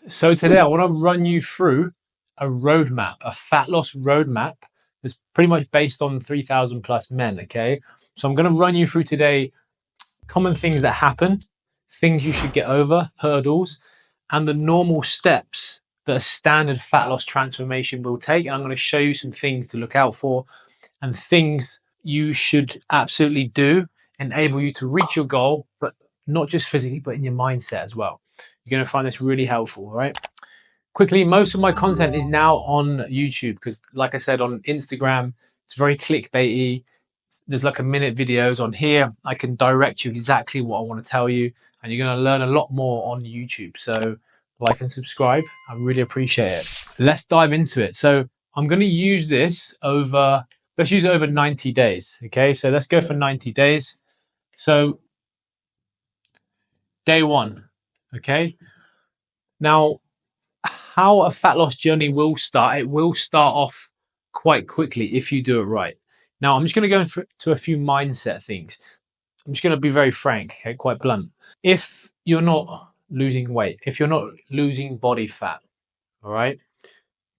So today I want to run you through a roadmap, a fat loss roadmap that's pretty much based on 3,000 plus men. Okay. So I'm going to run you through today common things that happen, things you should get over, hurdles, and the normal steps that a standard fat loss transformation will take. And I'm going to show you some things to look out for and things you should absolutely do, enable you to reach your goal, but not just physically, but in your mindset as well. You're going to find this really helpful. All right. Quickly, most of my content is now on YouTube because, like I said, on Instagram, it's very clickbaity. There's like a minute videos. On here I can direct you exactly what I want to tell you, and you're going to learn a lot more on YouTube. So like and subscribe, I really appreciate it. Let's dive into it. So I'm going to use this over, let's use it over 90 days. Okay, so let's go for 90 days. So day one. Okay, now how a fat loss journey will start, it will start off quite quickly if you do it right. Now I'm just going to go into a few mindset things. I'm just going to be very frank, okay, quite blunt. If you're not losing weight, if you're not losing body fat, all right,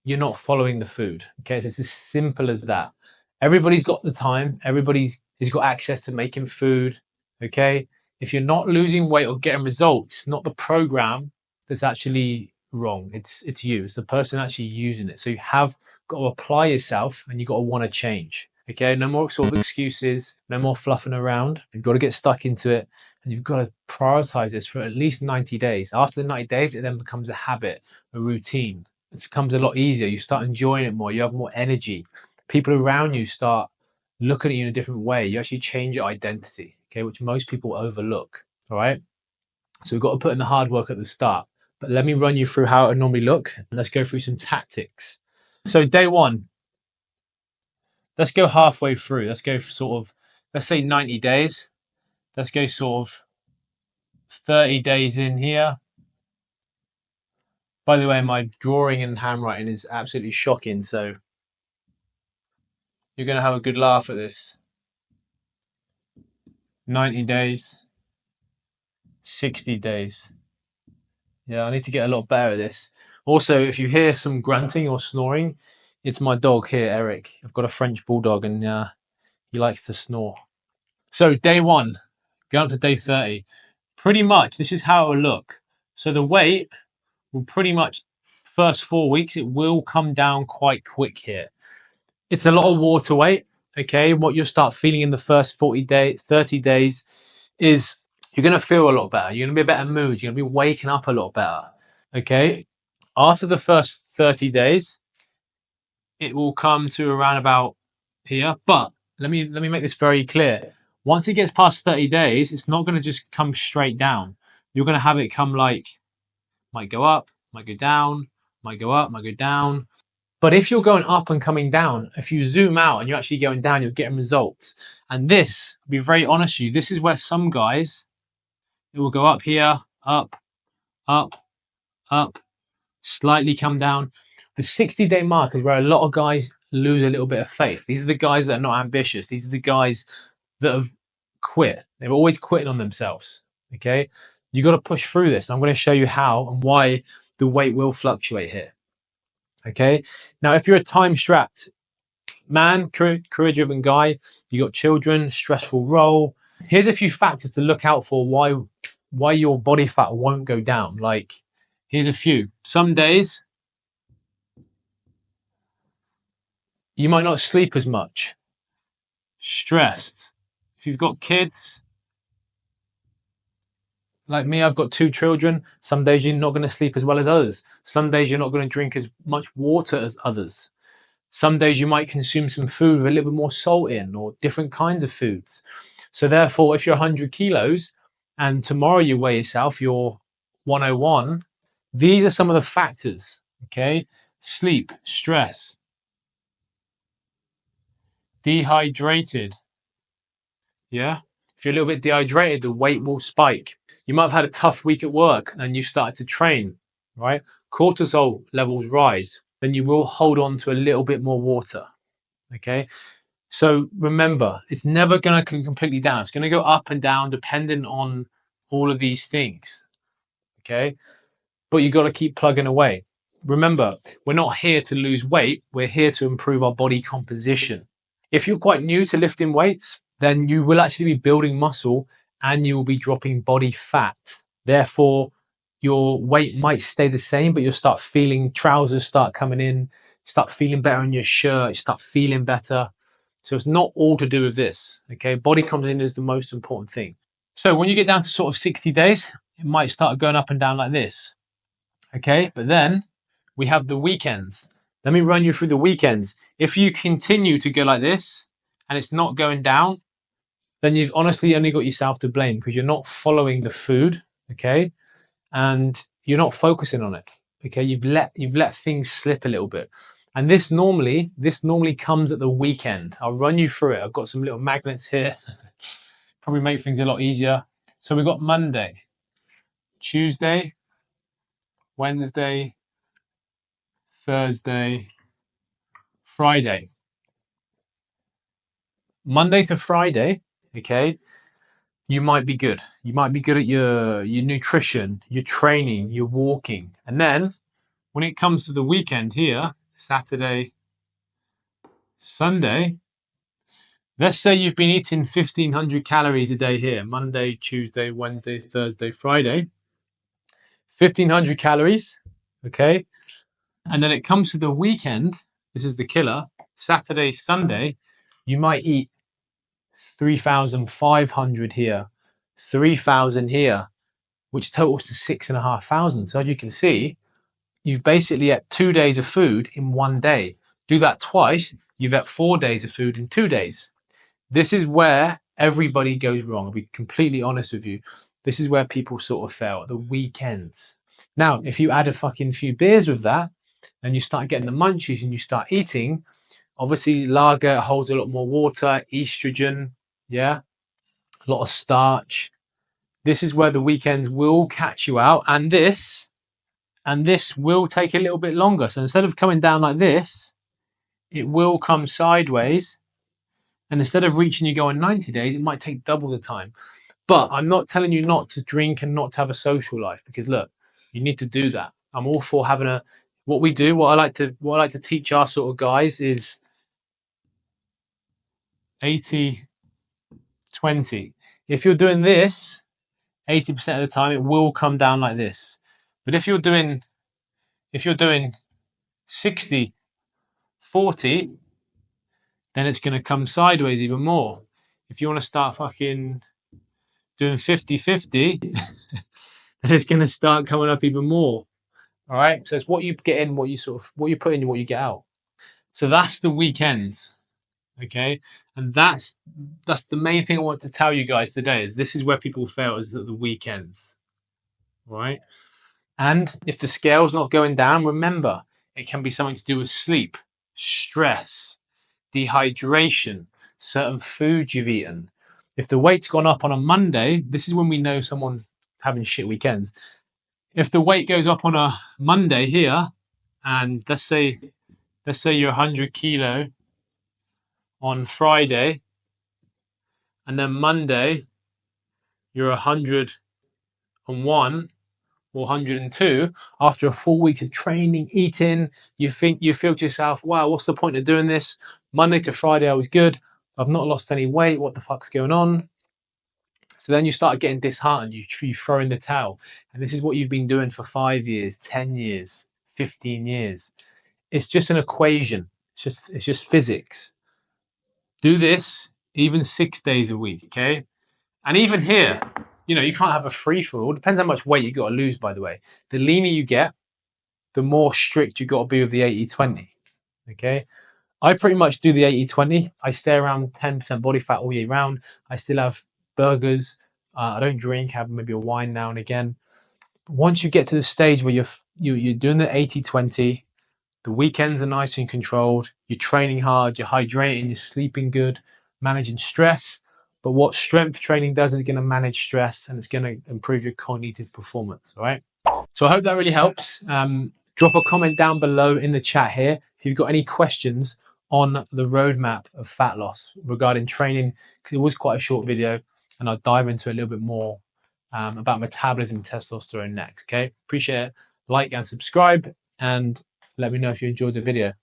you're not following the food. Okay, it's as simple as that. Everybody's got the time. Everybody's has got access to making food. Okay, if you're not losing weight or getting results, it's not the program that's actually wrong. It's you. It's the person actually using it. So you have got to apply yourself, and you got to want to change. Okay, no more sort of excuses, no more fluffing around. You've got to get stuck into it, and you've got to prioritize this for at least 90 days. After the 90 days, it then becomes a habit, a routine. It becomes a lot easier. You start enjoying it more. You have more energy. People around you start looking at you in a different way. You actually change your identity, okay, which most people overlook. All right. So we've got to put in the hard work at the start. But let me run you through how it would normally look. Let's go through some tactics. So day one, let's go halfway through. Let's go for sort of, let's say 90 days. Let's go sort of 30 days in here. By the way, my drawing and handwriting is absolutely shocking. So you're going to have a good laugh at this. 90 days, 60 days. Yeah, I need to get a lot better at this. Also, if you hear some grunting or snoring, it's my dog here, Eric. I've got a French bulldog and he likes to snore. So day one, go up to day 30. Pretty much, this is how it will look. So the weight will pretty much, first 4 weeks, it will come down quite quick here. It's a lot of water weight, okay? What you'll start feeling in the first 40 days, 30 days is you're going to feel a lot better. You're going to be a better mood. You're going to be waking up a lot better, okay? After the first 30 days, it will come to around about here. But let me make this very clear. Once it gets past 30 days, it's not going to just come straight down. You're going to have it come like, might go up, might go down, might go up, might go down. But if you're going up and coming down, if you zoom out and you're actually going down, you're getting results. And this, I'll be very honest with you, this is where some guys, it will go up here, up, up, up, slightly come down. The 60-day mark is where a lot of guys lose a little bit of faith. These are the guys that are not ambitious. These are the guys that have quit. They're always quitting on themselves. Okay. You got to push through this. And I'm going to show you how and why the weight will fluctuate here. Okay. Now, if you're a time strapped man, career driven guy, you got children, stressful role. Here's a few factors to look out for why your body fat won't go down. Like, here's a few. Some days you might not sleep as much. Stressed. If you've got kids, like me, I've got 2 children. Some days you're not going to sleep as well as others. Some days you're not going to drink as much water as others. Some days you might consume some food with a little bit more salt in or different kinds of foods. So therefore, if you're 100 kilos and tomorrow you weigh yourself, you're 101, these are some of the factors, okay? Sleep, stress, dehydrated, yeah? If you're a little bit dehydrated, the weight will spike. You might have had a tough week at work and you started to train, right? Cortisol levels rise, then you will hold on to a little bit more water, okay? So remember, it's never going to go completely down. It's going to go up and down depending on all of these things, okay? but you got to keep plugging away. Remember, we're not here to lose weight. We're here to improve our body composition. If you're quite new to lifting weights, then you will actually be building muscle and you will be dropping body fat. Therefore, your weight might stay the same, but you'll start feeling trousers start coming in, start feeling better in your shirt, start feeling better. So it's not all to do with this. Okay, body composition is the most important thing. So when you get down to sort of 60 days, it might start going up and down like this. Okay, but then we have the weekends. Let me run you through the weekends. If you continue to go like this and it's not going down, then you've honestly only got yourself to blame because you're not following the food, okay? And you're not focusing on it. Okay, you've let things slip a little bit. And this normally comes at the weekend. I'll run you through it. I've got some little magnets here. Probably make things a lot easier. So we've got Monday, Tuesday, Wednesday, Thursday, Friday. Monday to Friday, okay, you might be good. You might be good at your nutrition, your training, your walking. And then when it comes to the weekend here, Saturday, Sunday, let's say you've been eating 1,500 calories a day here, Monday, Tuesday, Wednesday, Thursday, Friday. 1,500 calories, okay? And then it comes to the weekend, this is the killer, Saturday, Sunday, you might eat 3,500 here, 3,000 here, which totals to 6,500. So as you can see, you've basically had 2 days of food in one day. Do that twice, you've had 4 days of food in 2 days. This is where everybody goes wrong. I'll be completely honest with you. This is where people sort of fail, the weekends. Now, if you add a fucking few beers with that, and you start getting the munchies and you start eating, obviously lager holds a lot more water, estrogen, yeah, a lot of starch. This is where the weekends will catch you out, and this will take a little bit longer. So instead of coming down like this, it will come sideways. And instead of reaching you go in 90 days, it might take double the time. But I'm not telling you not to drink and not to have a social life, because look, you need to do that. I'm all for having a, what I like to teach our sort of guys is 80-20. If you're doing this 80% of the time, it will come down like this. But if you're doing 60-40, then it's going to come sideways even more. If you want to start fucking doing 50-50, then it's going to start coming up even more. All right. So it's what you get in, what you put in, what you get out. So that's the weekends. Okay. And that's the main thing I want to tell you guys today, is this is where people fail, is at the weekends. All right. And if the scale's not going down, remember, it can be something to do with sleep, stress, dehydration, certain foods you've eaten. If the weight's gone up on a Monday, this is when we know someone's having shit weekends. If the weight goes up on a Monday here, and let's say you're 100 kilo on Friday, and then Monday you're 101 or 102, after a full week of training, eating, you feel to yourself, wow, what's the point of doing this? Monday to Friday I was good, I've not lost any weight, what the fuck's going on? So then you start getting disheartened, you throw in the towel. And this is what you've been doing for 5 years, 10 years, 15 years. It's just an equation. It's just physics. Do this even 6 days a week, okay? And even here, you can't have a free-for-all. Depends how much weight you got to lose, by the way. The leaner you get, the more strict you got to be with the 80-20, okay? I pretty much do the 80-20. I stay around 10% body fat all year round. I still have burgers. I don't drink, have maybe a wine now and again. But once you get to the stage where you're doing the 80-20, the weekends are nice and controlled, you're training hard, you're hydrating, you're sleeping good, managing stress. But what strength training does is going to manage stress, and it's going to improve your cognitive performance, all right? So I hope that really helps. Drop a comment down below in the chat here if you've got any questions on the roadmap of fat loss regarding training, because it was quite a short video, and I'll dive into a little bit more about metabolism and testosterone next, okay? Appreciate it. like and subscribe, and let me know if you enjoyed the video.